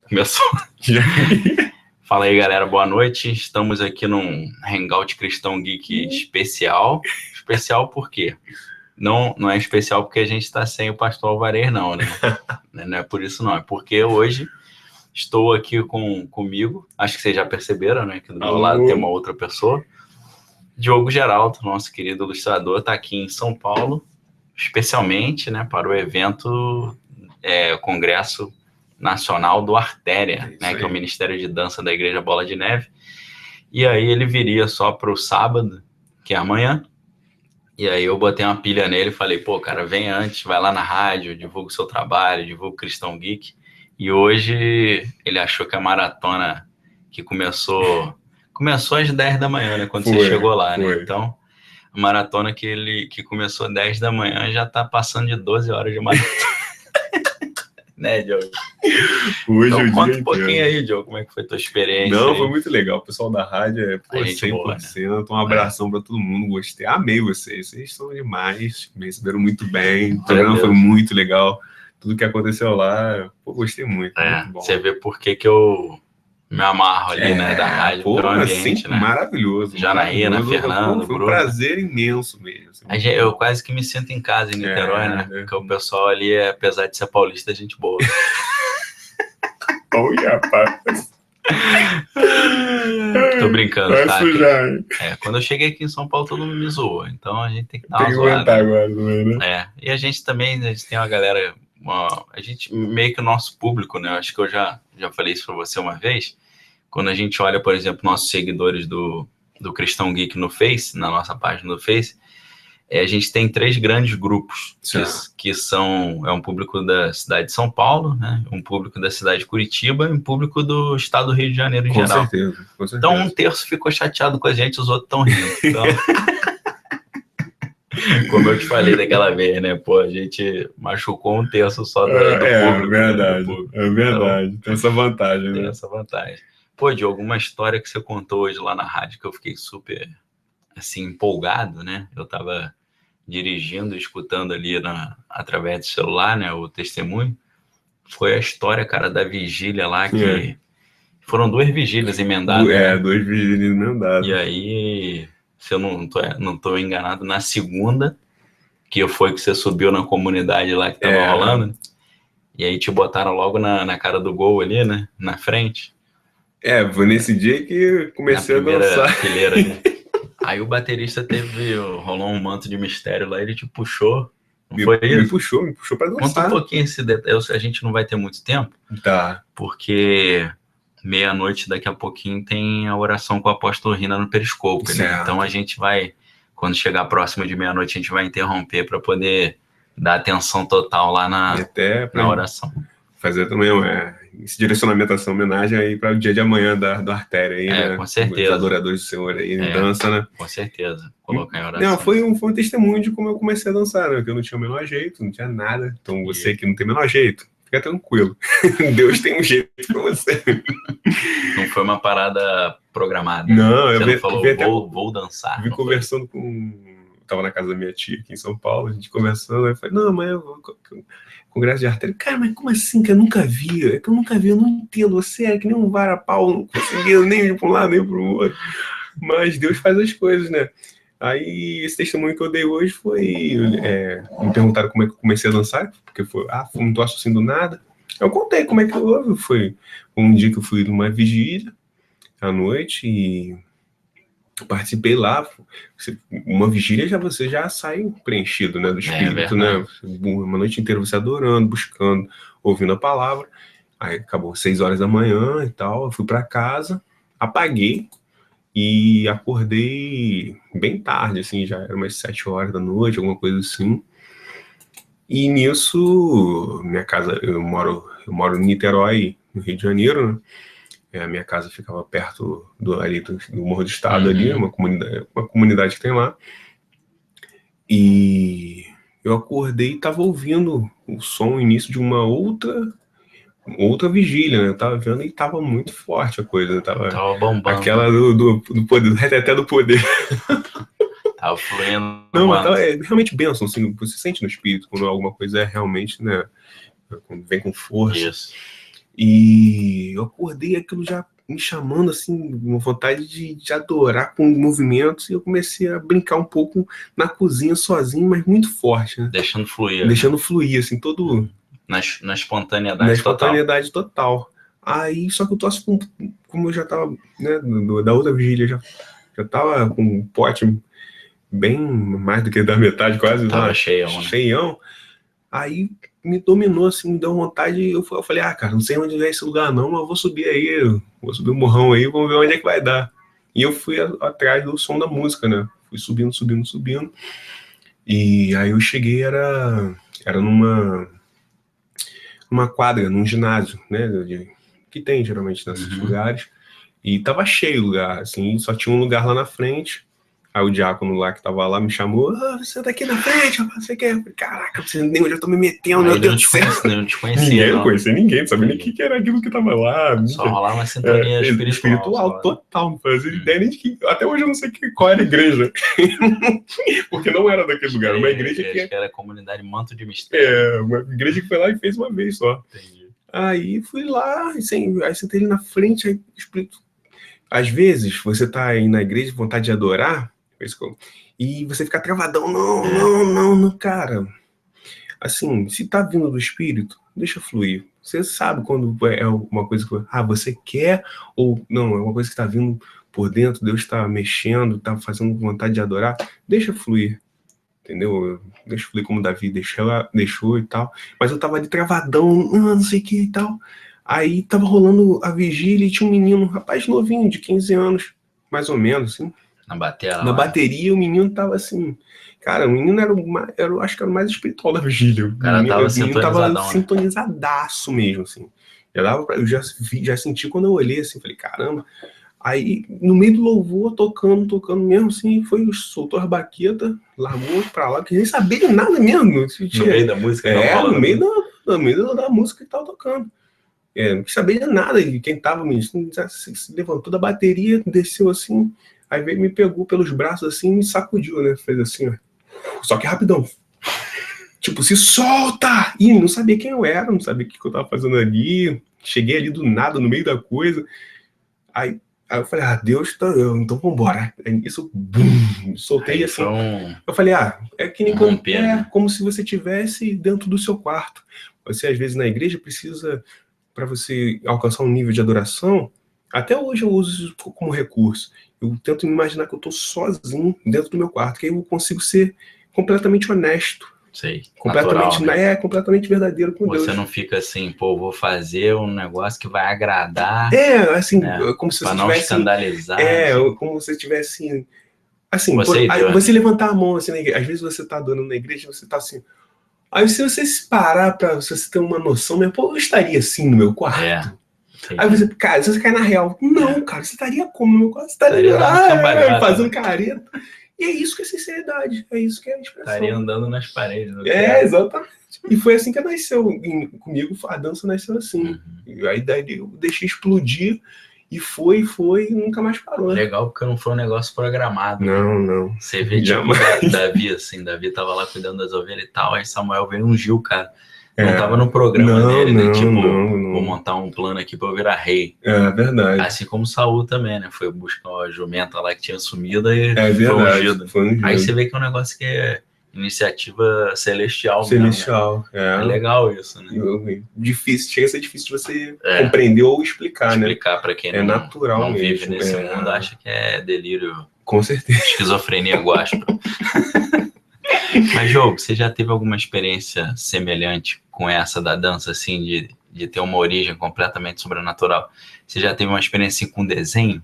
Começou. Fala aí, galera, boa noite. Estamos aqui num Hangout Cristão Geek especial. Especial por quê? Não é especial porque a gente está sem o pastor Alvarez, não, né? Não é por isso, não. É porque hoje estou aqui comigo. Acho que vocês já perceberam, né? Que do meu lado tem uma outra pessoa. Diogo Geraldo, nosso querido ilustrador, está aqui em São Paulo, especialmente, né, para o evento Congresso Nacional do Artéria, né, que é o Ministério de Dança da Igreja Bola de Neve. E aí ele viria só para o sábado, que é amanhã. E aí eu botei uma pilha nele e falei, pô, cara, vem antes, vai lá na rádio, divulga o seu trabalho, divulga o Cristão Geek. E hoje ele achou que a maratona que começou às 10 da manhã, né, quando você chegou lá, né? Então, a maratona que começou às 10 da manhã já tá passando de 12 horas de maratona. Né, Diogo? Hoje então, conta um pouquinho inteiro. Aí, Diogo, como é que foi a tua experiência? Não, aí? Foi muito legal. O pessoal da rádio é 100%. Boa, né? Um abração para todo mundo. Gostei. Amei vocês. Vocês são demais. Me receberam muito bem. O programa foi muito legal. Tudo que aconteceu lá, gostei muito. Muito bom. Você vê por que eu me amarro ali, né, da rádio, do ambiente, né? Maravilhoso. Janaína, Fernando, foi um Bruno. prazer imenso mesmo. Eu quase que me sinto em casa em Niterói, né? Porque o pessoal ali, apesar de ser paulista, é gente boa. Olha, rapaz. Tô brincando, vai tá? Sujar. Quando eu cheguei aqui em São Paulo, todo mundo me zoou. Então a gente tem que dar uma zoada. Tem que aguentar agora, né? E a gente também, tem uma galera... a gente, meio que o nosso público, né? Eu acho que eu já falei isso pra você uma vez. Quando a gente olha, por exemplo, nossos seguidores do Cristão Geek no Face, na nossa página do Face, a gente tem 3 grandes grupos, que são um público da cidade de São Paulo, né? Um público da cidade de Curitiba e um público do estado do Rio de Janeiro em geral. Com certeza. Então, 1/3 ficou chateado com a gente, os outros estão rindo. Então... Como eu te falei daquela vez, né? Pô, a gente machucou 1/3 só do público. É verdade, do público. É verdade. Então, tem essa vantagem, né? Tem essa vantagem. Pô, Diogo, uma história que você contou hoje lá na rádio que eu fiquei super, assim, empolgado, né? Eu tava dirigindo, escutando ali através do celular, né? O testemunho. Foi a história, cara, da vigília lá que... Foram 2 vigílias emendadas. Né? 2 vigílias emendadas. E aí... Se eu não tô enganado, na segunda, que foi que você subiu na comunidade lá que tava rolando, né? E aí te botaram logo na cara do gol ali, né? Na frente. Foi nesse dia que comecei a dançar. Fileira, né? Aí o baterista rolou um manto de mistério lá, ele te puxou. Não foi isso? Me puxou pra dançar. Conta um pouquinho esse detalhe, a gente não vai ter muito tempo. Tá. Porque... meia-noite, daqui a pouquinho, tem a oração com o apóstolo Rina no Periscope, né? Então a gente vai, quando chegar próximo de meia-noite, a gente vai interromper para poder dar atenção total lá na oração. Fazer também esse direcionamento, essa homenagem aí para o dia de amanhã do Artéria aí, né? Com certeza. Os adoradores do Senhor aí, dança, né? Com certeza, colocar em oração. Não, foi um testemunho de como eu comecei a dançar, né? Que eu não tinha o menor jeito, não tinha nada. Então você que não tem o menor jeito, fica tranquilo. Deus tem um jeito pra você. Não foi uma parada programada. Não, você não falou, vou dançar. Vim conversando tava na casa da minha tia aqui em São Paulo, a gente conversando, aí falei, não, amanhã eu vou Congresso de Artéria. Cara, mas como assim que eu nunca vi? É que eu nunca vi, eu não entendo. Você é que nem um vara-pau, não conseguiu nem ir pra um lado nem pro outro. Mas Deus faz as coisas, né? Aí, esse testemunho que eu dei hoje foi... me perguntaram como é que eu comecei a dançar, porque foi um troço assim do nada. Eu contei como é que houve. Foi um dia que eu fui numa vigília à noite e participei lá. Uma vigília você já sai preenchido, né, do espírito, né? Uma noite inteira você adorando, buscando, ouvindo a palavra. Aí acabou 6 horas da manhã e tal. Eu fui para casa, apaguei. E acordei bem tarde, assim, já era umas 7 horas da noite, alguma coisa assim. E nisso, minha casa, eu moro em Niterói, no Rio de Janeiro, né? A minha casa ficava perto do Morro do Estado, ali, uma comunidade que tem lá. E eu acordei e estava ouvindo o som, o início de uma outra vigília, né? Eu tava vendo e tava muito forte a coisa. Tava bombando. Aquela do poder, até do poder. Tava fluindo. Não, mas é realmente bênção, assim, você sente no espírito quando alguma coisa é realmente, né? quando vem com força. Isso. E eu acordei aquilo já me chamando, assim, uma vontade de adorar com movimentos, e eu comecei a brincar um pouco na cozinha sozinho, mas muito forte, né? Deixando fluir. Deixando fluir, assim, todo... Na espontaneidade Na total. espontaneidade total. Aí, só que eu tô assim, como eu já tava, né, da outra vigília, já tava com um pote bem mais do que da metade, quase. Tava cheião, né? Cheião. Aí me dominou, assim, me deu vontade. Eu falei, cara, não sei onde é esse lugar não, mas eu vou subir aí, vou subir o morrão aí, vamos ver onde é que vai dar. E eu fui atrás do som da música, né? Fui subindo. E aí eu cheguei, era numa quadra, num ginásio, né? Que tem geralmente nesses lugares. E tava cheio o lugar, assim, só tinha um lugar lá na frente. Aí o diácono lá que tava lá me chamou, você tá aqui na frente, rapaz, você quer? Caraca, você nem onde eu tô me metendo, meu Deus do céu. Não te conhecia, ninguém, não conhecia ninguém, não sabia nem o que era aquilo que tava lá. Só rolar uma sintonia espiritual. Total, não fazia ideia nem de que... Até hoje eu não sei qual era a igreja. Porque não era daquele lugar, uma igreja que... Acho que era a comunidade Manto de Mistério. Uma igreja que foi lá e fez uma vez só. Entendi. Aí fui lá, aí sentei ali na frente, aí explico. Às vezes, você tá aí na igreja com vontade de adorar, e você fica travadão, não, cara. Assim, se tá vindo do Espírito, deixa fluir. Você sabe quando é uma coisa que você quer, ou não, é uma coisa que tá vindo por dentro, Deus tá mexendo, tá fazendo vontade de adorar, deixa fluir. Entendeu? Deixa fluir como Davi deixou e tal. Mas eu tava ali travadão, não sei o que e tal. Aí tava rolando a vigília e tinha um menino, um rapaz novinho, de 15 anos, mais ou menos, assim. Na bateria, o menino tava assim... Cara, o menino acho que era o mais espiritual da vigília. O cara tava sintonizadaço mesmo, assim. Eu já senti quando eu olhei, assim, falei, caramba. Aí, no meio do louvor, tocando mesmo, assim, soltou as baquetas, largou pra lá, porque nem sabia de nada mesmo. No meio da música? No meio da música que tava tocando. Não sabia de nada, e quem tava se levantou da bateria, desceu assim, aí veio, me pegou pelos braços assim, me sacudiu, né? Fez assim, ó. Só que rapidão. Tipo, se solta! E não sabia quem eu era, não sabia o que eu tava fazendo ali. Cheguei ali do nada, no meio da coisa. Aí eu falei, Deus, então vambora. Aí isso, bum, soltei aí, assim. Eu falei, é que nem como se você estivesse dentro do seu quarto. Você, às vezes, na igreja, precisa, para você alcançar um nível de adoração, até hoje eu uso isso como recurso. Eu tento me imaginar que eu tô sozinho dentro do meu quarto, que aí eu consigo ser completamente honesto. Sei, completamente, natural, né? Completamente verdadeiro com Deus. Você não fica assim, vou fazer um negócio que vai agradar. Assim, como se você não tivesse... escandalizar. Como se você tivesse... Assim, você levantar a mão, assim, na igreja. Às vezes você tá adorando na igreja, você tá assim... Aí se você se parar pra você ter uma noção, né? Pô, eu estaria assim no meu quarto. Aí você, cara, se você cair na real, não, cara, você estaria como no meu quarto? Você estaria lá, fazendo careta. E é isso que é sinceridade, é isso que é a expressão. Estaria andando nas paredes. Exatamente. E foi assim que nasceu. Comigo, a dança nasceu assim. E aí daí eu deixei explodir e foi, e nunca mais parou. Legal, porque não foi um negócio programado. Não. Você vê, tipo, Davi, assim, Davi tava lá cuidando das ovelhas e tal, aí Samuel veio ungir o cara. Não tava no programa dele, né? Tipo, vou montar um plano aqui pra eu virar rei. É verdade. Assim como Saul também, né? Foi buscar uma jumenta lá que tinha sumido e foi ungido. Aí você vê que é um negócio que é iniciativa celestial mesmo. Celestial, né? É legal isso, né? Chega a ser difícil de você compreender ou explicar, né? Explicar pra quem não vive nesse mundo, acha que é delírio. Com certeza. Esquizofrenia gospel. Mas, Diogo, você já teve alguma experiência semelhante com essa da dança, assim, de ter uma origem completamente sobrenatural? Você já teve uma experiência assim, com desenho?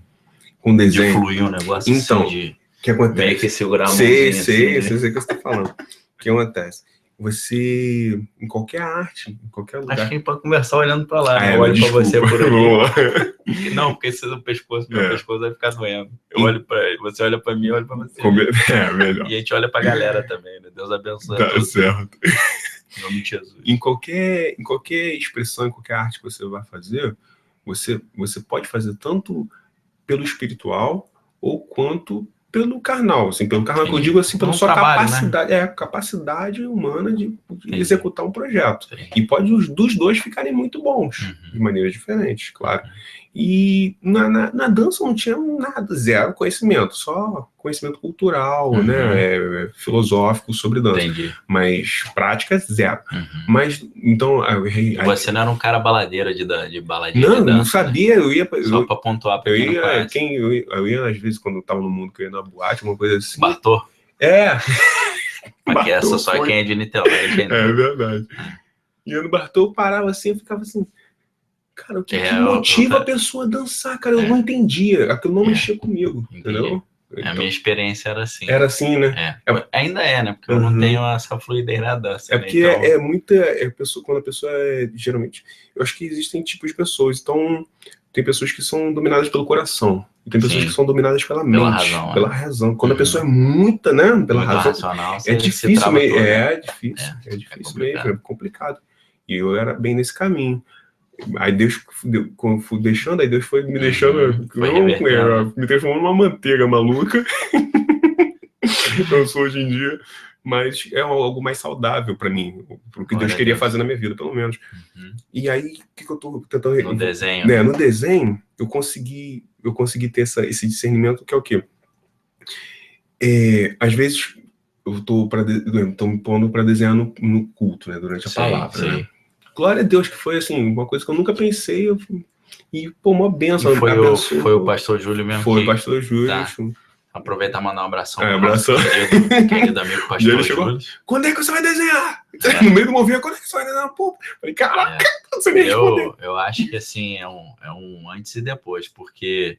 Com desenho? De fluir um negócio então, assim, de que acontece? meio que segurar a mãozinha. Sei o que você está falando. O que acontece? Você, em qualquer arte, em qualquer lugar... Acho que a gente pode conversar olhando para lá. Eu olho para você por ali. Não, porque se o pescoço, meu pescoço vai ficar doendo. Eu olho para ele, você olha para mim, eu olho para você. Melhor. E a gente olha para a galera também, né? Deus abençoe. Tá certo. Em nome de Jesus. Em qualquer expressão, em qualquer arte que você vai fazer, você pode fazer tanto pelo espiritual ou quanto pelo carnal, assim, pelo carnal que eu Entendi. digo assim, pela Um sua trabalho, né? capacidade, capacidade humana de Entendi. executar um projeto. Sim. E pode dos dois ficarem muito bons, de maneiras diferentes, claro. E na dança não tinha nada, zero conhecimento, só conhecimento cultural, né, filosófico sobre dança. Entendi. Mas prática, zero. Mas, então... E você não era um cara baladeiro de baladinha de Não, dança, não sabia, né? eu ia... Só pra pontuar pra quem não conhece. Eu ia, às vezes, quando eu tava no mundo, que eu ia na boate, uma coisa assim. Bartô? É. Aqui essa só quem é de Niterói, entendeu? É verdade. E eu no Bartô, eu parava assim, eu ficava assim, cara, o que motiva a pessoa a dançar, cara? Eu não entendia, aquilo não mexia comigo, entendeu? Então, a minha experiência era assim. Era assim, né? Ainda é, né? Porque eu não tenho essa fluidez na dança. Porque né? Então... quando a pessoa geralmente, eu acho que existem tipos de pessoas, então tem pessoas que são dominadas pelo coração, e tem pessoas que são dominadas pela mente, pela razão. Quando a pessoa é muita, né, pela razão, racional, é difícil mesmo, é difícil mesmo, é complicado. E eu era bem nesse caminho. Aí Deus, quando fui deixando, aí Deus foi me deixando, me transformando numa manteiga maluca. Eu sou hoje em dia, mas é algo mais saudável para mim, pro que Deus queria fazer na minha vida, pelo menos. E aí, o que eu tô tentando... No desenho. Né, no desenho, eu consegui ter esse discernimento, que é o quê? Às vezes, eu tô me pondo para desenhar no culto, né, durante a palavra, né? Glória a Deus, que foi assim, uma coisa que eu nunca pensei, e pô, uma benção. Foi o pastor Júlio mesmo? Foi o pastor Júlio. Tá. Aproveitar e mandar um abração. Abração. Querido amigo pastor Júlio. Quando é que você vai desenhar? No meio do movimento, quando é que você vai desenhar? Pô, falei, caraca, você me respondeu. Eu acho que assim, é um antes e depois, porque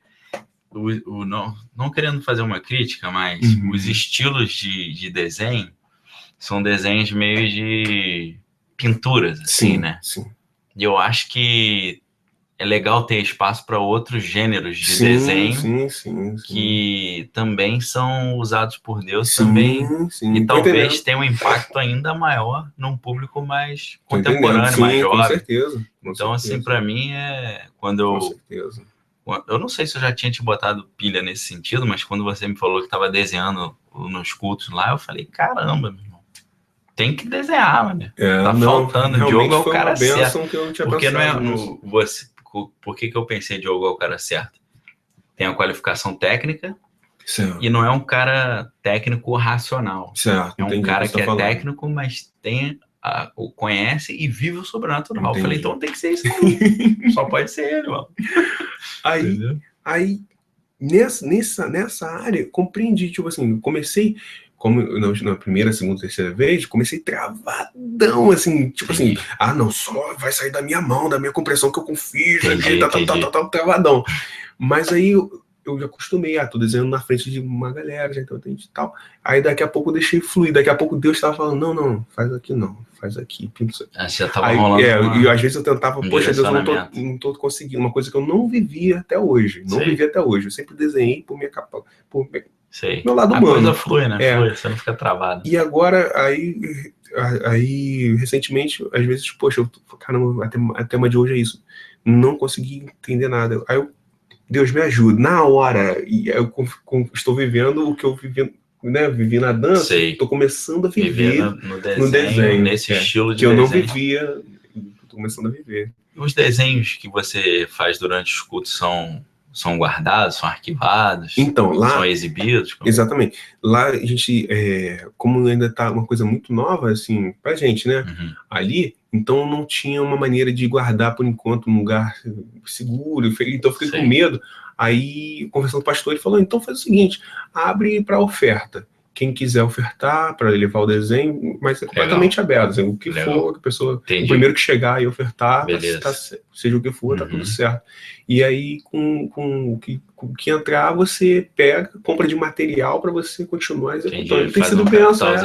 não querendo fazer uma crítica, mas os estilos de desenho são desenhos meio de pinturas, assim, né? Sim. E eu acho que é legal ter espaço para outros gêneros de desenho que também são usados por Deus também. E talvez tenha um impacto ainda maior num público mais contemporâneo, mais jovem. Com certeza. Então, assim, para mim quando eu... Com certeza. Eu não sei se eu já tinha te botado pilha nesse sentido, mas quando você me falou que estava desenhando nos cultos lá, eu falei, caramba, meu irmão, tem que desenhar, mano. Tá faltando. Diogo é o cara certo. Porque não é por que eu pensei Diogo é o cara certo? Tem a qualificação técnica e não é um cara técnico racional. É um cara que é técnico, mas conhece e vive o sobrenatural. Eu falei, então tem que ser isso mesmo. Só pode ser ele, mano. Aí nessa área, compreendi, tipo assim, comecei, como na primeira, segunda, terceira vez, comecei travadão, assim, tipo assim, não, só vai sair da minha mão, da minha compressão que eu confio, travadão. Mas aí eu já acostumei, tô desenhando na frente de uma galera, já entende e tal. Aí daqui a pouco eu deixei fluir, daqui a pouco Deus estava falando, não, faz aqui não, faz aqui. Já tava rolando e às vezes eu tentava, poxa, Deus, eu não tô conseguindo, uma coisa que eu não vivia até hoje, eu sempre desenhei por minha capa, meu lado humano. A coisa flui, né? Flui, você não fica travado. E agora, aí recentemente, às vezes, poxa, caramba, a tema de hoje é isso, não consegui entender nada. Aí Deus me ajuda, na hora, e eu estou vivendo o que eu vivi, né, vivi na dança, estou começando a viver no desenho nesse estilo de que eu desenho. não vivia, estou começando a viver. Os desenhos que você faz durante os cultos são guardados, são arquivados, então, lá, são exibidos? Exatamente. Lá a gente, como ainda está uma coisa muito nova, assim, pra gente, né, ali, então não tinha uma maneira de guardar por enquanto num lugar seguro, então eu fiquei com medo. Aí, conversando com o pastor, ele falou, então faz o seguinte, abre para oferta. Quem quiser ofertar para levar o desenho, mas é completamente aberto. Assim, o que for, a pessoa, o primeiro que chegar e ofertar, seja o que for, tá tudo certo. E aí, com o que entrar, você pega, compra de material para você continuar executando. Tem sido pensado.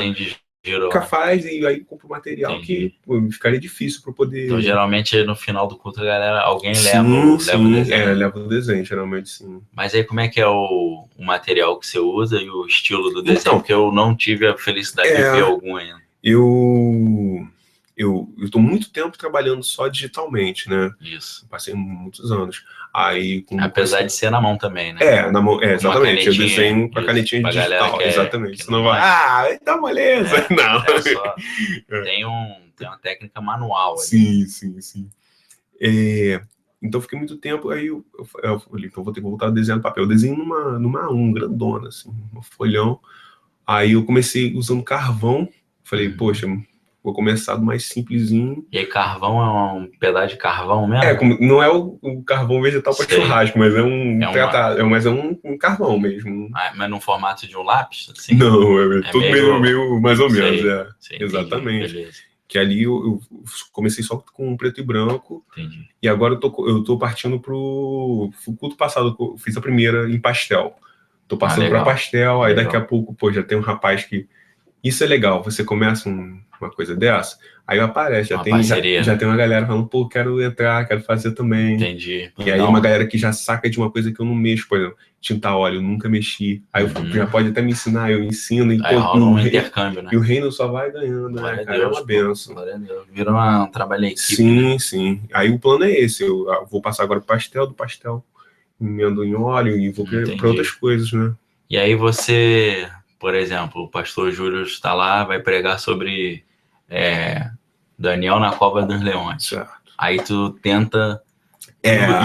Faz e aí compra o material que ficaria difícil para poder... Então, geralmente, no final do culto, a galera, alguém leva o desenho. Leva o desenho, geralmente sim. Mas aí, como é que é o material que você usa e o estilo do desenho? Porque eu não tive a felicidade de ver algum ainda. eu tô muito tempo trabalhando só digitalmente, né? Isso. Passei muitos anos. Aí, Apesar de ser na mão também, né? na mão, exatamente. Eu desenho com a isso, canetinha pra galera digital, exatamente. que Senão não vai, tá moleza. Não. É só, tem uma técnica manual ali. Sim. Então, fiquei muito tempo, aí eu falei, então vou ter que voltar a desenhar no papel. Eu desenho numa A1 grandona, assim, um folhão. Aí eu comecei usando carvão. Falei, poxa, vou começar do mais simplesinho. E aí, carvão é um pedaço de carvão mesmo? Não é o carvão vegetal para churrasco, mas é um carvão mesmo. Mas no formato de um lápis? Assim? Não, tudo meio mais ou menos. Exatamente. Beleza. Que ali eu comecei só com preto e branco. Entendi. E agora eu tô partindo pro culto passado, eu fiz a primeira em pastel. Tô passando para pastel, aí daqui a pouco, já tem um rapaz que... Isso é legal, você começa uma coisa dessa, aí aparece, já tem uma galera falando, pô, quero entrar, quero fazer também. Entendi. E aí uma galera que já saca de uma coisa que eu não mexo, por exemplo, tintar óleo, eu nunca mexi. Aí já pode até me ensinar, eu ensino. E, aí rola um intercâmbio, né? E o reino só vai ganhando, né? Cara, é uma benção. Glória a Deus. Vira um trabalho em equipe. Sim. Aí o plano é esse, eu vou passar agora pro pastel, do pastel emendo em óleo e vou para outras coisas, né? E aí você... Por exemplo, o pastor Júlio está lá, vai pregar sobre Daniel na cova dos leões. Certo. Aí tu tenta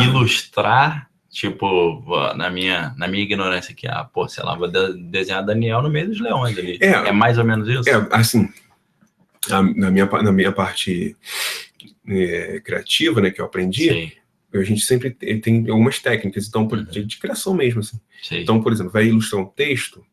ilustrar, tipo, na minha ignorância aqui, sei lá, vou desenhar Daniel no meio dos leões ali. É mais ou menos isso? Assim, na minha parte criativa, né, que eu aprendi, a gente sempre tem algumas técnicas, então, de criação mesmo, assim. Então, por exemplo, vai ilustrar um texto,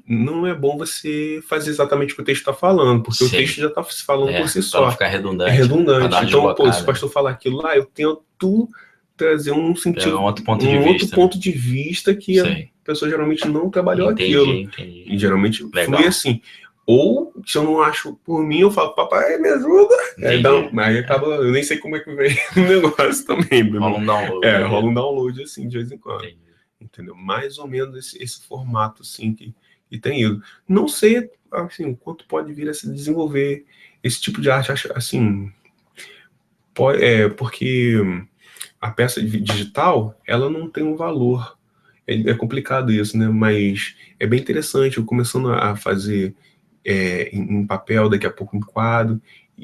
não é bom você fazer exatamente o que o texto está falando, porque o texto já está falando por si só. Para ficar redundante. É redundante. Então, se o pastor falar aquilo lá, eu tento trazer um sentido, um outro ponto de vista que a pessoa geralmente não trabalhou aquilo. Entendi. E geralmente flui assim. Ou, se eu não acho por mim, eu falo, papai, me ajuda. Aí acaba, eu nem sei como é que vem o negócio também. Rola um download. Rola um download assim, de vez em quando. Entendeu? Mais ou menos esse formato, assim, que tem ido. Não sei, assim, o quanto pode vir a se desenvolver esse tipo de arte, assim, porque a peça digital, ela não tem um valor. É complicado isso, né? Mas é bem interessante. Eu começando a fazer em papel, daqui a pouco em quadro,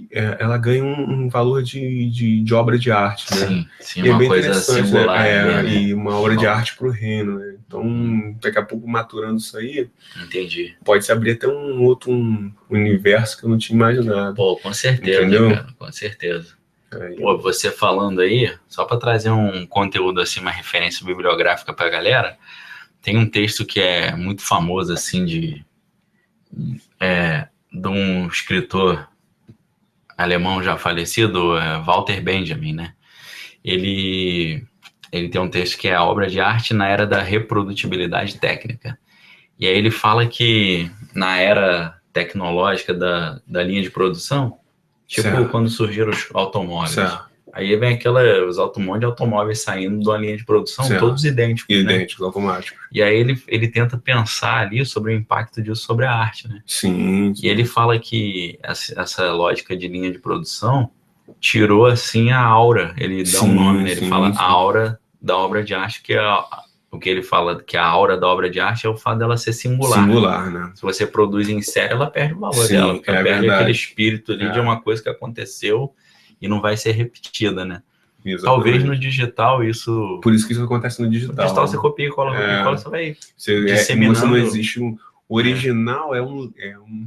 ela ganha um valor de obra de arte, né? Sim, uma bem coisa singular. Né? E uma obra de arte para o reino, né? Então, daqui a pouco, maturando isso aí, pode se abrir até um outro universo que eu não tinha imaginado. Pô, com certeza, entendeu? Cara, com certeza. Pô, você falando aí, só para trazer um conteúdo, assim, uma referência bibliográfica para a galera, tem um texto que é muito famoso, assim, de um escritor alemão já falecido, Walter Benjamin, né? Ele tem um texto que é a obra de arte na era da reprodutibilidade técnica. E aí ele fala que na era tecnológica da linha de produção, tipo quando surgiram os automóveis, aí vem os monte de automóveis saindo da linha de produção, todos idênticos, idênticos, automáticos. E aí ele tenta pensar ali sobre o impacto disso sobre a arte, né? Sim. E ele fala que essa lógica de linha de produção tirou, assim, a aura. Ele dá um nome, né? Ele fala a aura da obra de arte, que o que ele fala, que a aura da obra de arte é o fato dela ser singular. Singular, né? Se você produz em série, ela perde o valor dela, porque ela perde aquele espírito ali de uma coisa que aconteceu e não vai ser repetida, né? Exatamente. Talvez no digital isso... Por isso que isso acontece no digital. No digital você copia e cola, você vai disseminando. Você não existe o original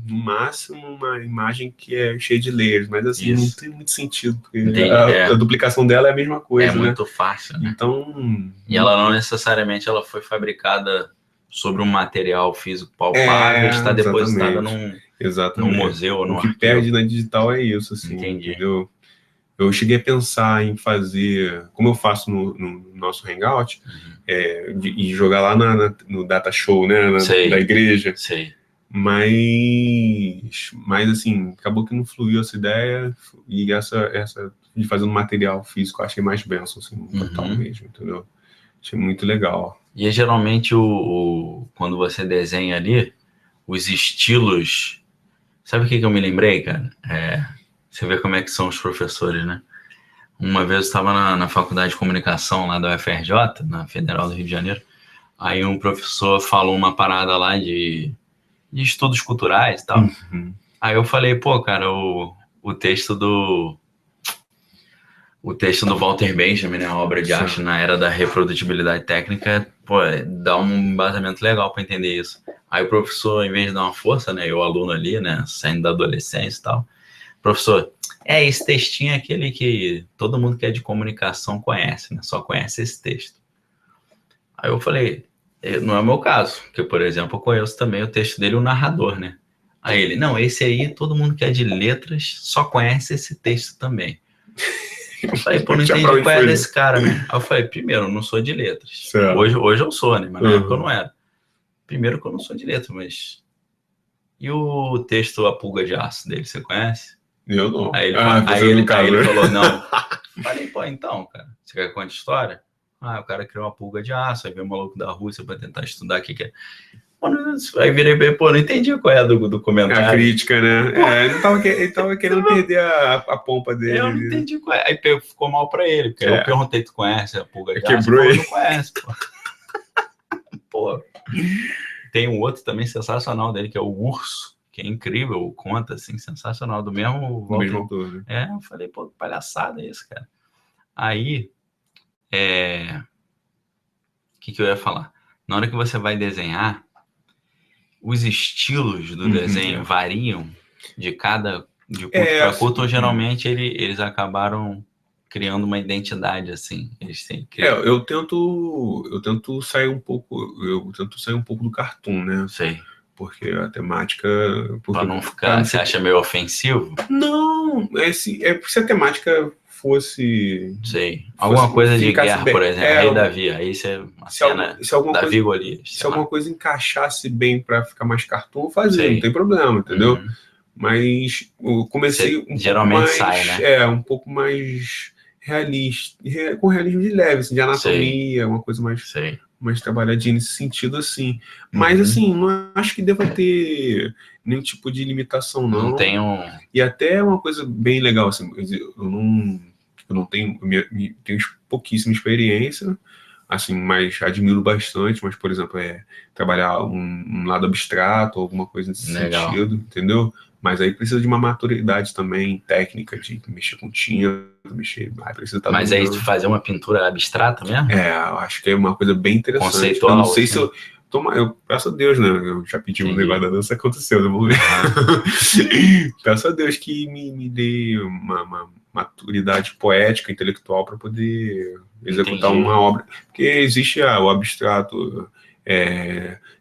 no máximo uma imagem que é cheia de layers, mas assim, não tem muito sentido, porque a duplicação dela é a mesma coisa, né? É muito fácil, né? Então... E ela não necessariamente foi fabricada sobre um material físico palpável, está depositada num museu ou num arquivo. O que perde na digital é isso, assim, entendeu? Eu cheguei a pensar em fazer, como eu faço no nosso Hangout, e jogar lá no Data Show, né, da igreja. Mas assim, acabou que não fluiu essa ideia, e essa de fazer um material físico, eu achei mais benção, assim, total mesmo, entendeu? Achei muito legal. E geralmente, quando você desenha ali, os estilos... Sabe o que eu me lembrei, cara? Você vê como é que são os professores, né? Uma vez eu estava na faculdade de comunicação lá da UFRJ, na Federal do Rio de Janeiro, aí um professor falou uma parada lá de estudos culturais e tal. Uhum. Aí eu falei, pô, cara, o texto do Walter Benjamin, né, a obra de arte na era da reprodutibilidade técnica, pô, dá um embasamento legal para entender isso. Aí o professor, em vez de dar uma força, né, eu aluno ali, né, saindo da adolescência e tal, professor, esse textinho é aquele que todo mundo que é de comunicação conhece, né, só conhece esse texto. Aí eu falei, não é o meu caso, porque, por exemplo, eu conheço também o texto dele, o narrador, né. Aí ele, não, esse aí, todo mundo que é de letras só conhece esse texto também. Eu falei, pô, não entendi qual é desse cara, né? Aí eu falei, primeiro, eu não sou de letras. Hoje eu sou, né? Mas na época eu não era. Primeiro que eu não sou de letras, mas... E o texto A Pulga de Aço dele, você conhece? Eu não. Aí ele falou, não. Falei, pô, então, cara, você quer que conte história? O cara criou uma pulga de aço, aí veio um maluco da Rússia pra tentar estudar o que é. Aí virei bem, pô, não entendi qual é do comentário. A crítica, né? Ele tava querendo perder a pompa dele. Eu não entendi qual é. Aí ficou mal pra ele, porque eu perguntei, tu conhece a pulga de aço? Quebrou ele. Não conhece, pô. Pô. Tem um outro também sensacional dele, que é o Urso, que é incrível, conta, assim, sensacional, do mesmo autor. Eu falei, pô, que palhaçada é isso, cara. Aí, o que eu ia falar? Na hora que você vai desenhar, os estilos do desenho variam de culto para culto, ou geralmente eles acabaram criando uma identidade, assim. Eles eu tento sair um pouco do cartoon, né? Sei. Porque a temática... Pra não ficar... Você acha meio ofensivo? Não, se a temática fosse... Sei. Alguma coisa de guerra, por exemplo. Rei Davi. Aí uma cena Davi Golias. Se alguma coisa encaixasse bem pra ficar mais cartoon, fazer, não tem problema, entendeu? Mas eu comecei geralmente sai, né? Um pouco mais realista, com realismo de leve, assim, de anatomia, uma coisa mais trabalhadinha nesse sentido, assim. Mas, assim, não acho que deva ter nenhum tipo de limitação, não. Não tem E até uma coisa bem legal, assim, eu não tenho pouquíssima experiência, assim, mas admiro bastante, mas, por exemplo, trabalhar um lado abstrato, alguma coisa nesse sentido, entendeu? Mas aí precisa de uma maturidade também técnica, de mexer com tinta, precisa estar... Mas aí fazer uma pintura abstrata mesmo? Eu acho que é uma coisa bem interessante. Conceitual, eu não sei se eu peço a Deus, né? Eu já pedi um negócio da dança, aconteceu, eu vou ver. Peço a Deus que me dê uma maturidade poética, intelectual, para poder executar uma obra. Porque existe o abstrato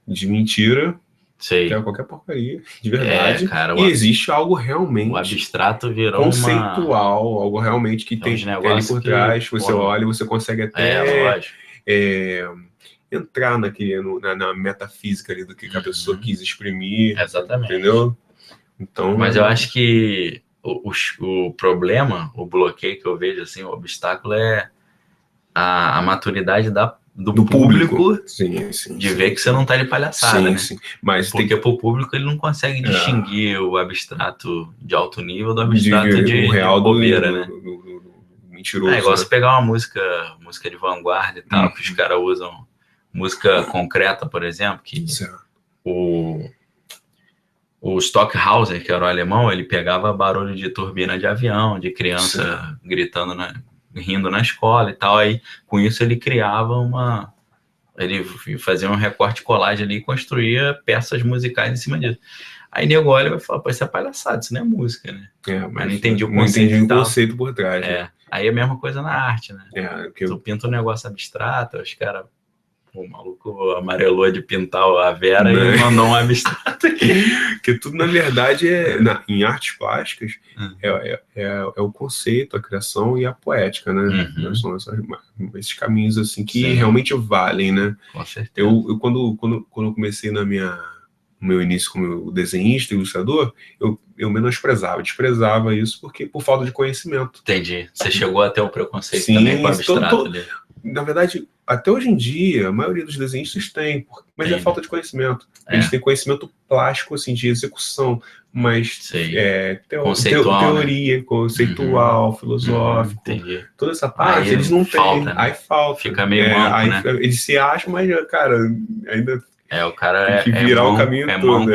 de mentira, que é qualquer porcaria, de verdade. Cara, e existe algo realmente... O abstrato virou conceitual, algo realmente que tem ali por trás. Você olha e você consegue até... entrar na metafísica ali do que a pessoa quis exprimir. Exatamente. Entendeu? Então, mas eu acho que o problema, o bloqueio que eu vejo, assim, o obstáculo é a maturidade do público de ver que você não tá de palhaçada, né? Mas porque pro público ele não consegue distinguir o abstrato de alto nível do abstrato de real, bobeira, né? Do mentiroso. É igual você pegar uma música de vanguarda e tal, que os caras usam música concreta, por exemplo, que o Stockhauser, que era o alemão, ele pegava barulho de turbina de avião, de criança gritando, rindo na escola e tal. Aí, com isso, ele criava ele fazia um recorte colagem ali e construía peças musicais em cima disso. Aí nego olha e vai falar, pô, isso é palhaçada, isso não é música, né? Mas não entendi o conceito. Não entendi o conceito por trás. Né? Aí é a mesma coisa na arte, né? Tu pinta um negócio abstrato, os caras... O maluco amarelou de pintar a Vera e mandou um abstrato aqui. Porque tudo, na verdade, em artes plásticas, é o conceito, a criação e a poética, né? São esses caminhos, assim, que realmente valem, né? Com certeza. Eu quando eu comecei no meu início como desenhista e ilustrador, eu desprezava isso por falta de conhecimento. Entendi. Você chegou a ter o preconceito também com o abstrato ali. Na verdade, até hoje em dia, a maioria dos desenhistas tem, mas é falta de conhecimento. Eles têm conhecimento plástico, assim, de execução, mas teoria, conceitual, filosófico, toda essa parte, eles não têm. Aí falta. Fica meio manco, né? Eles se acham, mas, cara, ainda o cara tem que virar manco, o caminho todo.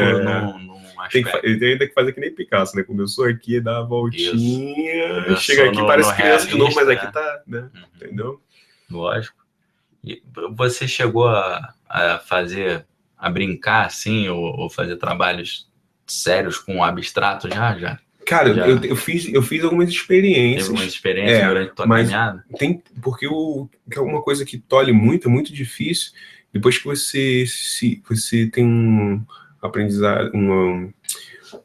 Ele tem ainda que fazer que nem Picasso, né? Começou aqui, dá a voltinha, chega aqui, parece criança de novo, mas aqui tá, né? Entendeu? Lógico. E você chegou a brincar, assim, ou fazer trabalhos sérios com abstrato já? Cara, eu fiz algumas experiências. Teve algumas experiências durante a tua caminhada? Porque é uma coisa que tolhe muito, é muito difícil. Depois que você tem um aprendizado,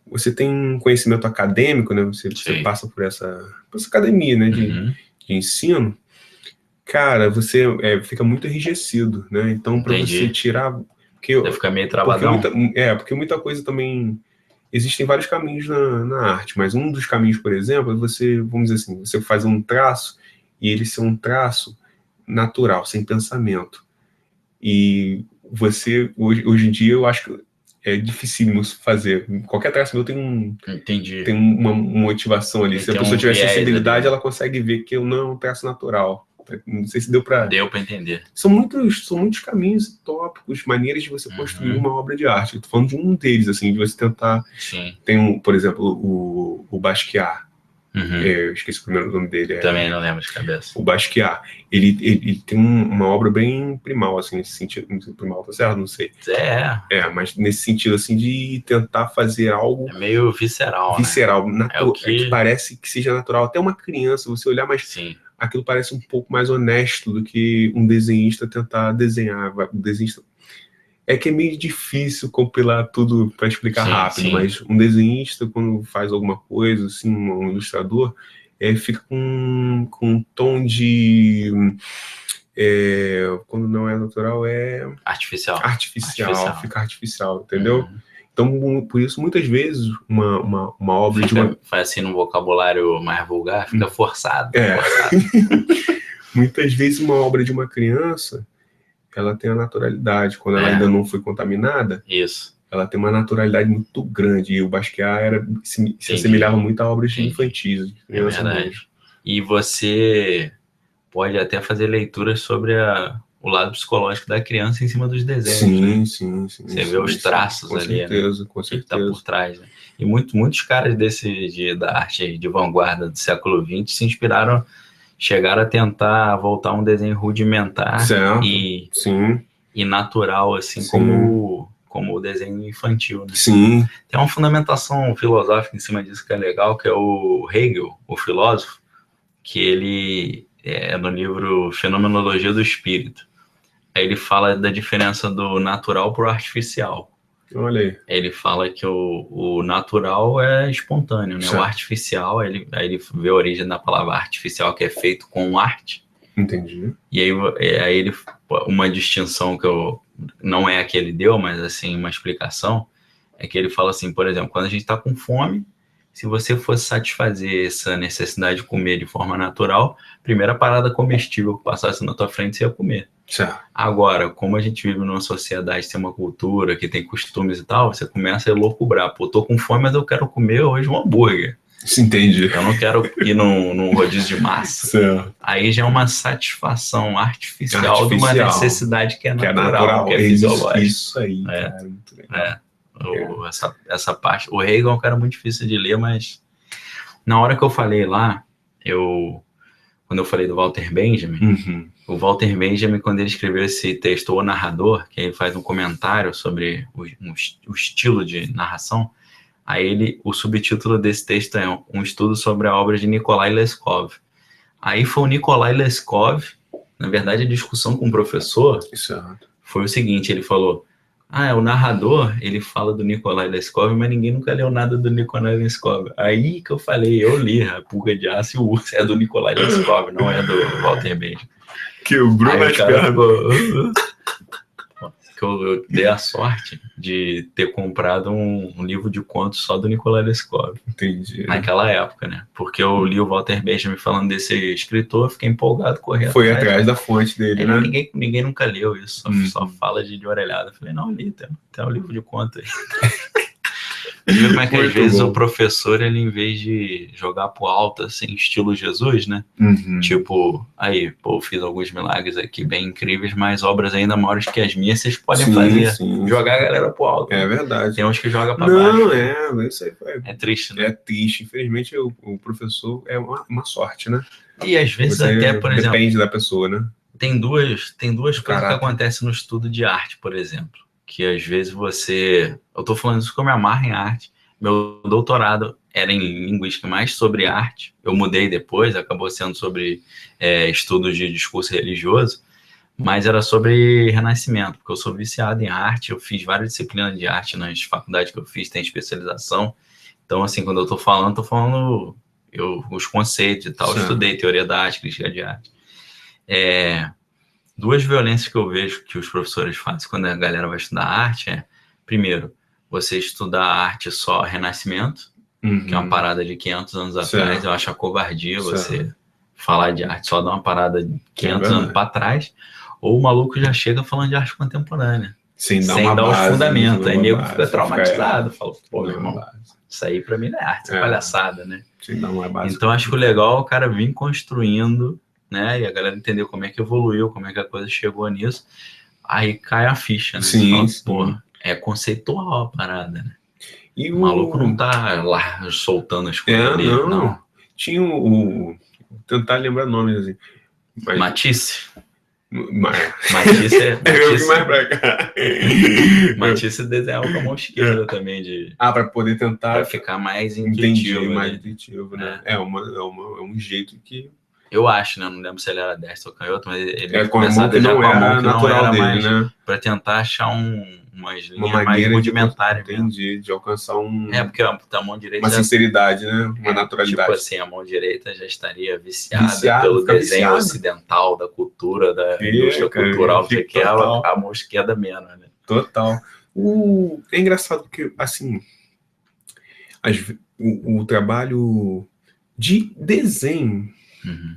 você tem um conhecimento acadêmico, né? Você passa por essa academia, né? De ensino. Cara, você fica muito enrijecido, né? Então, para você tirar... Você fica meio travadão. Porque muita coisa também... Existem vários caminhos na arte, mas um dos caminhos, por exemplo, é você, vamos dizer assim, você faz um traço e ele ser um traço natural, sem pensamento. E você, hoje em dia, eu acho que é dificílimo fazer. Qualquer traço meu tem uma motivação ali. Se a pessoa tiver sensibilidade, ela consegue ver que não é um traço natural. Não sei se deu para entender. São muitos caminhos, tópicos, maneiras de você construir uma obra de arte. Eu tô falando de um deles, assim, de você tentar... Tem, por exemplo, o Basquiat. Eu esqueci o primeiro nome dele. Também não lembro de cabeça. O Basquiat. Ele tem uma obra bem primal, assim, nesse sentido. Não sei, primal, tá certo? Não sei. Mas nesse sentido, assim, de tentar fazer algo... É meio visceral, né? Que parece que seja natural. Até uma criança, você olhar, mas... Aquilo parece um pouco mais honesto do que um desenhista tentar desenhar. O desenhista... É que é meio difícil compilar tudo para explicar rápido, mas um desenhista, quando faz alguma coisa, assim, um ilustrador, fica com um tom de... quando não é natural, é... Artificial. Fica artificial, entendeu? Então, por isso, muitas vezes, uma obra de uma... Faz assim, num vocabulário mais vulgar, fica forçado. Muitas vezes, uma obra de uma criança, ela tem a naturalidade. Quando ela ainda não foi contaminada, ela tem uma naturalidade muito grande. E o Basquiat se assemelhava muito a obras infantis. É verdade. E você pode até fazer leituras sobre o lado psicológico da criança em cima dos desenhos. Sim. Você vê os traços ali, com certeza. Que tá por trás, né? E muitos caras da arte de vanguarda do século XX se inspiraram, chegaram a tentar voltar um desenho rudimentar e natural, assim, como o desenho infantil, né? Tem uma fundamentação filosófica em cima disso que é legal, que é o Hegel, o filósofo, que ele no livro Fenomenologia do Espírito. Aí ele fala da diferença do natural para o artificial. Olha aí. Ele fala que o natural é espontâneo, né? O artificial, aí ele vê a origem da palavra artificial, que é feito com arte. Entendi. E aí ele, uma distinção que não é a que ele deu, mas assim, uma explicação, é que ele fala assim, por exemplo, quando a gente está com fome, se você fosse satisfazer essa necessidade de comer de forma natural, a primeira parada comestível que passasse na tua frente, você ia comer. Agora, como a gente vive numa sociedade, tem uma cultura, que tem costumes e tal, você começa a elocubrar. Pô, tô com fome, mas eu quero comer hoje um hambúrguer. Entendi. Eu não quero ir num rodízio de massa. Aí já é uma satisfação artificial de uma necessidade que é natural, que é fisiológica. Isso aí, cara, muito legal. Essa parte. O Hegel é um cara muito difícil de ler, mas na hora que eu falei lá, quando eu falei do Walter Benjamin, o Walter Benjamin, quando ele escreveu esse texto, O Narrador, que ele faz um comentário sobre o estilo de narração, aí o subtítulo desse texto é um estudo sobre a obra de Nikolai Leskov. Aí foi o Nikolai Leskov, na verdade a discussão com o professor foi o seguinte, ele falou, o narrador, ele fala do Nikolai Leskov, mas ninguém nunca leu nada do Nikolai Leskov. Aí que eu falei, eu li A Pulga de Aço e o Urso, é do Nikolai Leskov, não é do Walter Benjamin. Quebrou as pernas. Que eu dei a sorte de ter comprado um livro de contos só do Nikolai Leskov. Entendi. Naquela época, né? Porque eu li o Walter Benjamin falando desse escritor, fiquei empolgado, corri Foi atrás da fonte dele, Aí, né? ninguém nunca leu isso, só fala de orelhada. Eu falei, não, li, tem um livro de contos aí. Viu como é que às vezes o professor, ele em vez de jogar pro alto, assim, estilo Jesus, né? Tipo, aí, pô, fiz alguns milagres aqui bem incríveis, mas obras ainda maiores que as minhas vocês podem fazer. Jogar a galera pro alto. É verdade. Tem uns que jogam pra baixo. Não, isso aí é triste, né? É triste. Infelizmente, o professor é uma sorte, né? E às vezes até, por exemplo... Depende da pessoa, né? Tem duas coisas que acontecem no estudo de arte, por exemplo. Que às vezes eu tô falando isso porque eu me amarro em arte. Meu doutorado era em linguística mais sobre arte. Eu mudei depois, acabou sendo sobre estudos de discurso religioso, mas era sobre renascimento, porque eu sou viciado em arte, eu fiz várias disciplinas de arte nas faculdades que eu fiz, tem especialização. Então, assim, quando eu tô falando os conceitos e tal. Eu estudei teoria da arte, crítica de arte. Duas violências que eu vejo que os professores fazem quando a galera vai estudar arte primeiro, você estudar arte só Renascimento, que é uma parada de 500 anos atrás. Eu acho a covardia você falar de arte só dar uma parada de 500 anos para trás, ou o maluco já chega falando de arte contemporânea, sem dar os fundamentos. Aí nego fica traumatizado, fala, pô, meu irmão, isso aí para mim não é arte, é palhaçada, né? Então acho que o legal é o cara vir construindo, né? E a galera entendeu como é que evoluiu, como é que a coisa chegou nisso. Aí cai a ficha, né? Sim, pô, é conceitual a parada, né? E o maluco não tá lá soltando as coisas ali, não. Tinha tentar lembrar nomes assim. Matisse. Matisse mais pra cá. Matisse desenhava com a mão esquerda também para poder tentar pra ficar mais intuitivo, mais intuitivo, né? É um jeito que eu acho, né? Não lembro se ele era destro ou canhoto, mas ele começou a desenhar com a mão que não era dele, mais, né? Para tentar achar umas linhas mais rudimentares. Entendi, de alcançar porque a mão direita... Uma sinceridade, né? Uma naturalidade. Tipo assim, a mão direita já estaria viciada pelo desenho ocidental, da cultura, da indústria cultural, que a mão esquerda menos, né? Total. É engraçado porque, assim, o trabalho de desenho,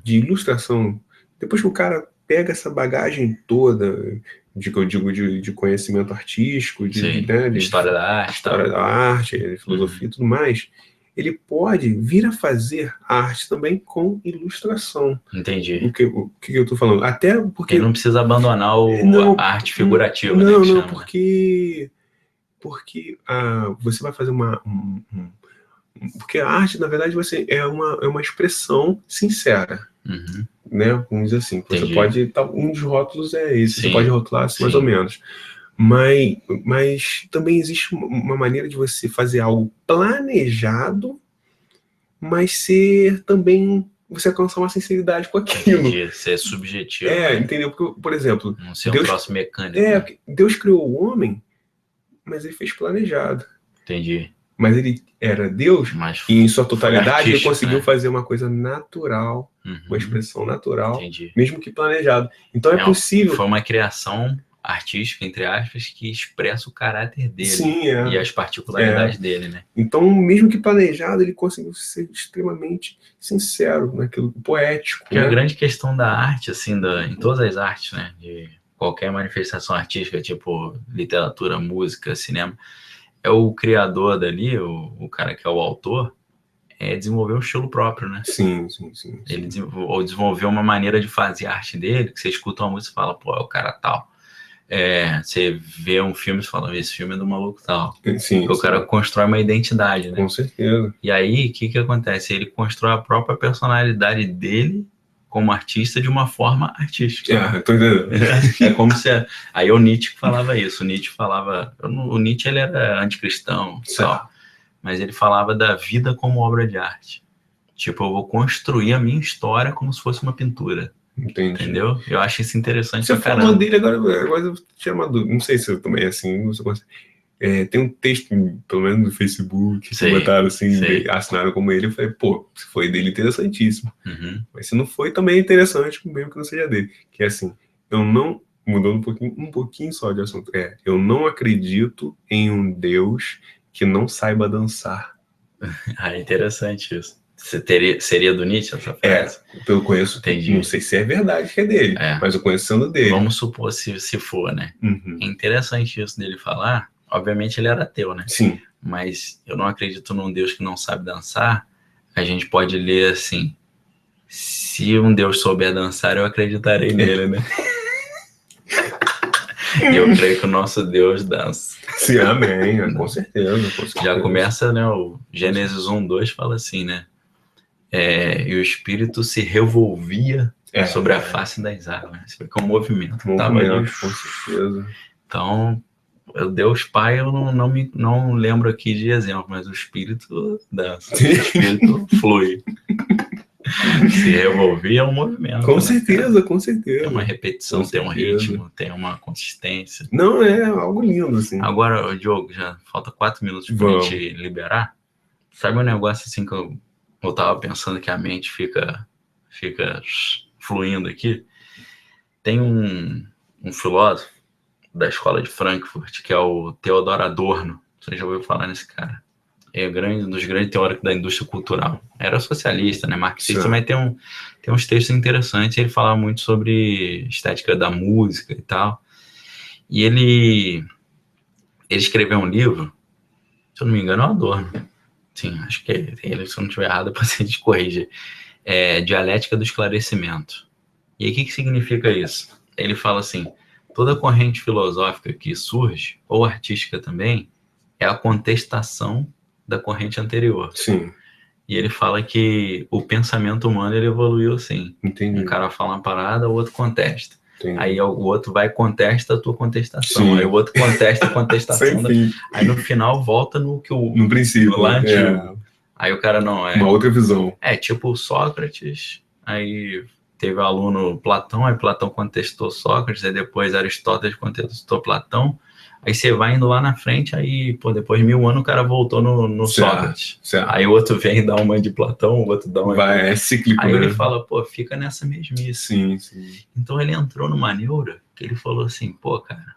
de ilustração, depois que o cara pega essa bagagem toda, de conhecimento artístico, de história da arte, filosofia e tudo mais, ele pode vir a fazer arte também com ilustração. Entendi. O que eu tô falando? Até porque... Ele não precisa abandonar a arte figurativa. Não, né, porque você vai fazer porque a arte, na verdade, é uma expressão sincera. Né? Vamos dizer assim. Você pode... Um dos rótulos é esse. Você pode rotular assim, mais ou menos. Mas também existe uma maneira de você fazer algo planejado, mas ser também... Você alcançar uma sinceridade com aquilo. Ser subjetivo. Entendeu? Porque, por exemplo... Não ser um troço mecânico. Deus criou o homem, mas ele fez planejado. Entendi. Mas ele era Deus, e em sua totalidade ele conseguiu fazer uma coisa natural, uma expressão natural, mesmo que planejado. Então é possível... Foi uma criação artística, entre aspas, que expressa o caráter dele. Sim, e as particularidades dele, né? Então, mesmo que planejado, ele conseguiu ser extremamente sincero naquilo, poético. Porque a grande questão da arte, assim, em todas as artes, né? De qualquer manifestação artística, tipo literatura, música, cinema, é o criador dali, o cara que é o autor, desenvolver um estilo próprio, né? Sim. Ele desenvolveu uma maneira de fazer a arte dele, que você escuta uma música e fala, pô, é o cara tal. Você vê um filme e fala, esse filme é do maluco tal. O cara constrói uma identidade, né? Com certeza. E aí, o que acontece? Ele constrói a própria personalidade dele como artista de uma forma artística. Tô entendendo. É como se... Aí o Nietzsche falava isso. O Nietzsche falava... O Nietzsche, ele era anticristão, tal, mas ele falava da vida como obra de arte. Tipo, eu vou construir a minha história como se fosse uma pintura. Entendi. Entendeu? Eu acho isso interessante. Você falou dele agora eu tinha uma dúvida. Não sei se eu também assim. Tem um texto, pelo menos no Facebook, comentário assim, assinado como ele. Eu falei, pô, se foi dele, interessantíssimo. Mas se não foi, também é interessante, mesmo que não seja dele. Que é assim, eu não mudando um pouquinho só de assunto. Eu não acredito em um Deus que não saiba dançar. Ah, interessante isso. Seria do Nietzsche essa frase? Eu conheço, Entendi. não sei se é verdade que é dele, mas eu conheço sendo dele. Vamos supor se for, né? Uhum. É interessante isso dele falar. Obviamente ele era ateu, né? Sim. Mas eu não acredito num Deus que não sabe dançar. A gente pode ler assim: se um Deus souber dançar, eu acreditarei nele, né? E eu creio que o nosso Deus dança. Sim, amém. Com certeza, com certeza. Já começa, né? O Gênesis 1:2 fala assim, né? E o Espírito se revolvia sobre a face das águas. Você vê que é um movimento. Tava ali. Com certeza. Então, o Deus Pai, eu não lembro aqui de exemplo, mas o Espírito dança. O Espírito flui. Se revolvia é um movimento. Com certeza, com certeza. Tem uma repetição, tem um ritmo, tem uma consistência. Não, é algo lindo, assim. Agora, Diogo, já falta 4 minutos pra gente liberar. Sabe um negócio assim que eu tava pensando que a mente fica fluindo aqui? Tem um filósofo da escola de Frankfurt, que é o Theodor Adorno. Você já ouviu falar nesse cara? É um dos grandes teóricos da indústria cultural. Era socialista, né, marxista, mas tem uns textos interessantes. Ele falava muito sobre estética da música e tal. E ele escreveu um livro, se eu não me engano, é o Adorno. Sim, acho que é ele, se eu não estiver errado, depois a gente corrige. Dialética do esclarecimento. E aí, o que significa isso? Ele fala assim: toda corrente filosófica que surge, ou artística também, é a contestação da corrente anterior. Sim. E ele fala que o pensamento humano ele evoluiu assim. Entendi. Um cara fala uma parada, o outro contesta. Entendi. Aí o outro vai e contesta a tua contestação. Sim. Aí o outro contesta a contestação. Aí no final volta no que o... No princípio. Lá antigo. Aí o cara não... Uma outra visão. Tipo Sócrates, aí teve o aluno Platão, aí Platão contestou Sócrates, aí depois Aristóteles contestou Platão. Aí você vai indo lá na frente, aí, depois de 1000 anos o cara voltou no Sócrates. Certo. Aí o outro vem e dá uma de Platão, o outro dá uma de... É cíclico, aí né? ele fala, fica nessa mesmice. Sim. Então ele entrou numa neura que ele falou assim, cara,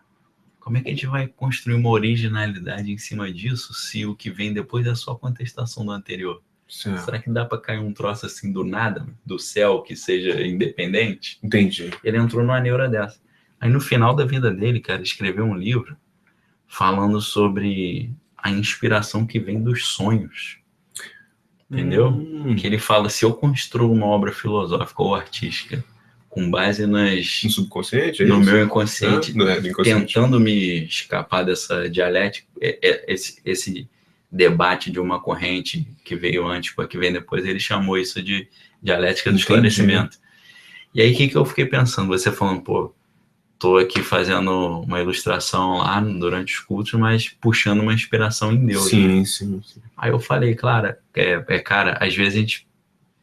como é que a gente vai construir uma originalidade em cima disso se o que vem depois é só contestação do anterior? Certo. Será que dá para cair um troço assim do nada, do céu, que seja independente? Entendi. Ele entrou numa neura dessa. Aí no final da vida dele, cara, escreveu um livro falando sobre a inspiração que vem dos sonhos. Entendeu? Que ele fala, se eu construo uma obra filosófica ou artística com base no subconsciente, no meu inconsciente, inconsciente, tentando me escapar dessa dialética, esse debate de uma corrente que veio antes com a que vem depois, ele chamou isso de dialética do esclarecimento. E aí, o que eu fiquei pensando? Você falando, tô aqui fazendo uma ilustração lá durante os cultos, mas puxando uma inspiração em Deus. Sim. Aí eu falei, cara, às vezes a gente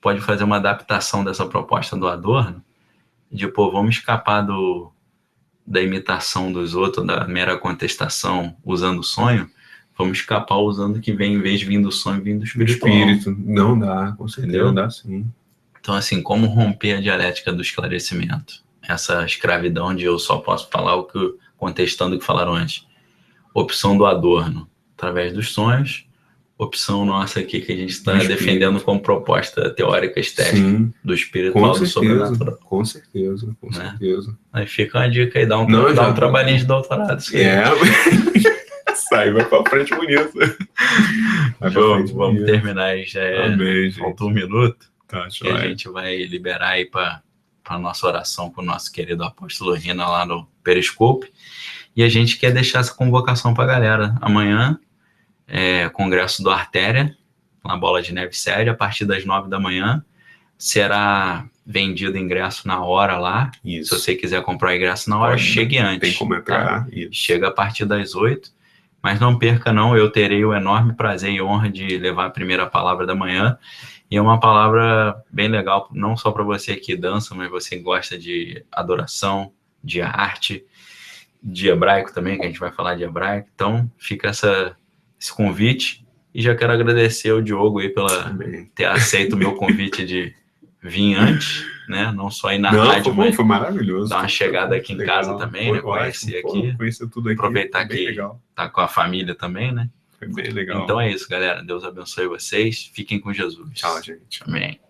pode fazer uma adaptação dessa proposta do Adorno, de, vamos escapar da imitação dos outros, da mera contestação usando o sonho, vamos escapar usando o que vem, em vez de vir do sonho, vir do espírito. Não dá, com certeza. Entendeu? Dá sim. Então, assim, como romper a dialética do esclarecimento? Essa escravidão de eu só posso falar contestando o que falaram antes. Opção do Adorno, através dos sonhos. Opção nossa aqui, que a gente está defendendo como proposta teórica estética do espiritual, do sobrenatural. Com certeza. Aí fica uma dica aí, dá um trabalhinho de doutorado. Sai, vai pra frente bonito. Vamos terminar aí, já falta 1 minuto. Tá, que a gente vai liberar aí para a nossa oração com o nosso querido apóstolo Rina lá no Periscope. E a gente quer deixar essa convocação para a galera. Amanhã, Congresso do Artéria, na Bola de Neve Sede, a partir das 9 da manhã. Será vendido ingresso na hora lá. Isso. Se você quiser comprar o ingresso na hora, chegue antes. Tem como entrar. Tá? Chega a partir das 8. Mas não perca não, eu terei o enorme prazer e honra de levar a primeira palavra da manhã. E é uma palavra bem legal, não só para você que dança, mas você que gosta de adoração, de arte, de hebraico também, que a gente vai falar de hebraico. Então, fica esse convite. E já quero agradecer ao Diogo aí ter aceito o meu convite de vir antes, né? Não só ir na Não, rádio, mas foi maravilhoso. dar uma chegada aqui em casa Legal. também, né? Foi Conhecer ótimo. aqui. Conhecer tudo aqui. Aproveitar Foi bem que legal. tá com a família também, né? Foi bem legal. Então é isso, galera. Deus abençoe vocês. Fiquem com Jesus. Tchau, gente. Amém.